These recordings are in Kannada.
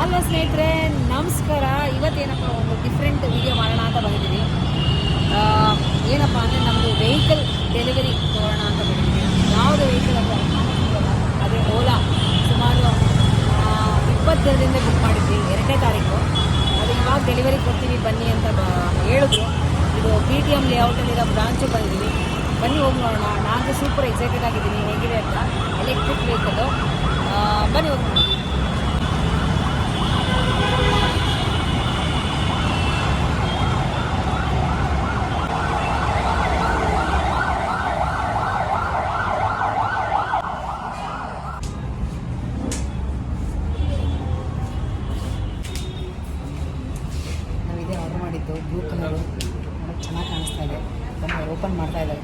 ಹಲೋ ಸ್ನೇಹಿತರೆ, ನಮಸ್ಕಾರ. ಇವತ್ತೇನಪ್ಪ ಒಂದು ಡಿಫ್ರೆಂಟ್ ವಿಡಿಯೋ ಮಾಡೋಣ ಅಂತ ಬಂದಿದ್ದೀವಿ. ಏನಪ್ಪ ಅಂದರೆ ನಮ್ಮದು ವೆಹಿಕಲ್ ಡೆಲಿವರಿ ತಗೋಣ ಅಂತ ಬಂದಿದ್ದೀವಿ. ಯಾವುದು ವೆಹಿಕಲ್ ಅಂತ ಅದೇ ಓಲಾ. ಸುಮಾರು 20 ದಿನದಿಂದ ಬುಕ್ ಮಾಡಿದ್ವಿ, 2ನೇ ತಾರೀಕು. ಅದು ಇವಾಗ ಡೆಲಿವರಿ ಕೊಡ್ತೀವಿ ಬನ್ನಿ ಅಂತ ಹೇಳಿದ್ರು. ಇದು PTM ಲೇಔಟಲ್ಲಿರೋ ಬ್ರಾಂಚು ಬಂದಿದ್ದೀವಿ. ಬನ್ನಿ ಹೋಗಿ ನೋಡೋಣ. ನಾನು ಸೂಪರ್ ಎಕ್ಸೈಟೆಡ್ ಆಗಿದ್ದೀನಿ ಹೇಗಿದೆ ಅಂತ. Electric vehicle. ಬನ್ನಿ ಹೋಗಿ ನೋಡಿ. ನಾವಿದೇ ಆರ್ಡರ್ ಮಾಡಿದ್ದು ಬ್ಲೂ ಕಲರು. ನೋಡೋಕ್ಕೆ ಚೆನ್ನಾಗಿ ಕಾಣಿಸ್ತಾ ಇದೆ. ಬನ್ನಿ ಓಪನ್ ಮಾಡ್ತಾ ಇದ್ದಾರೆ.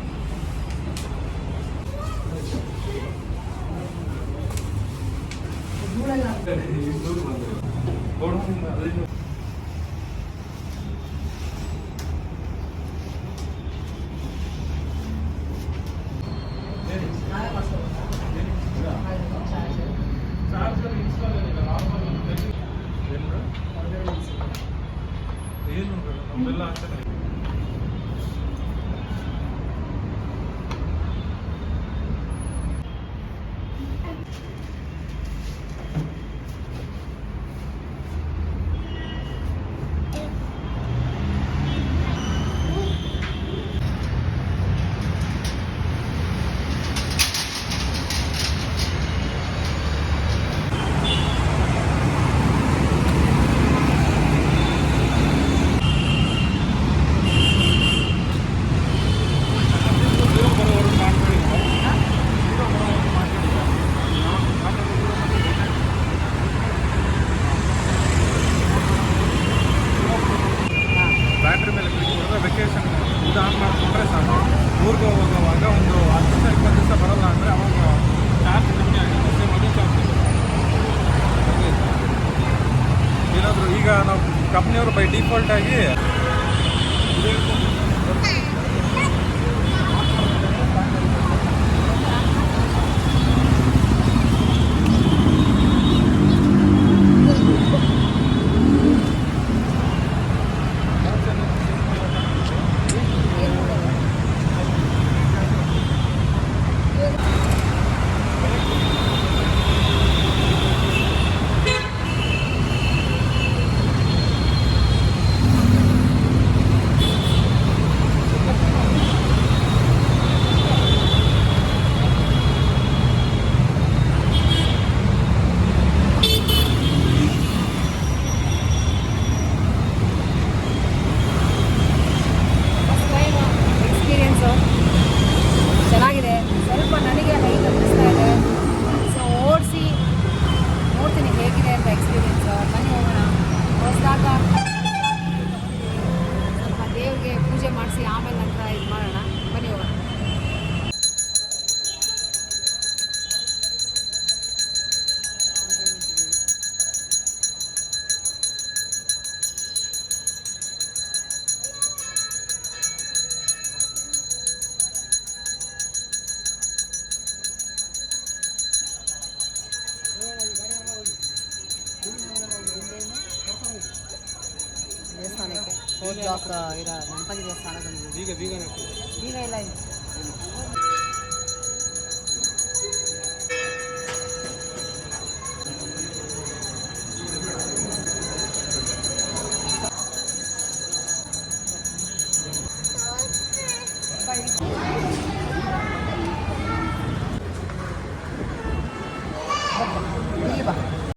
ವೆಕೇಶನ್ ಇದು ಆನ್ ಮಾಡಿಕೊಂಡ್ರೆ ಸಾಕು. ಊರಿಗೆ ಹೋಗುವಾಗ ಒಂದು 10 ದಿವಸ 20 ದಿವಸ ಬರೋಲ್ಲ ಅಂದರೆ ಅವಾಗ ಚಾರ್ಜ್ ಕಮ್ಮಿ ಆಗುತ್ತೆ. ಸೇಮ್ ಅದೇ ಚಾರ್ಜ್ ಏನಾದರೂ ಈಗ ನಾವು ಕಂಪ್ನಿಯವರು ಬೈ ಡಿಫಾಲ್ಟ್ ಆಗಿ ಚೆನ್ನಾಗಿದೆ. ಸ್ವಲ್ಪ ನನಗೆ ಹೈಟ್ ಅನ್ನಿಸ್ತಾ ಇದೆ. ಸೊ ಓಡಿಸಿ ನೋಡ್ತೀನಿ ಹೇಗಿದೆ ಅಂತ ಎಕ್ಸ್ಪೀರಿಯೆನ್ಸು. ಬನ್ನಿ ಹೋಗೋಣ. ಹೊಸದಾಗ ಸ್ವಲ್ಪ ದೇವ್ರಿಗೆ ಪೂಜೆ ಮಾಡಿಸಿ ಆಮೇಲೆ ನಂತರ ಇದು ಮಾಡೋಣ. ಬನ್ನಿ ಹೋಗೋಣ. ದೇವಸ್ಥಾನಕ್ಕೆ 4 ಬ್ಲಾಕ್ ಇರೋ ಗಣಪತಿ ದೇವಸ್ಥಾನ ಬಂದಿದ್ದೀವಿ. ಈಗ ಬೀಗ ಇಲ್ಲ ಇದು.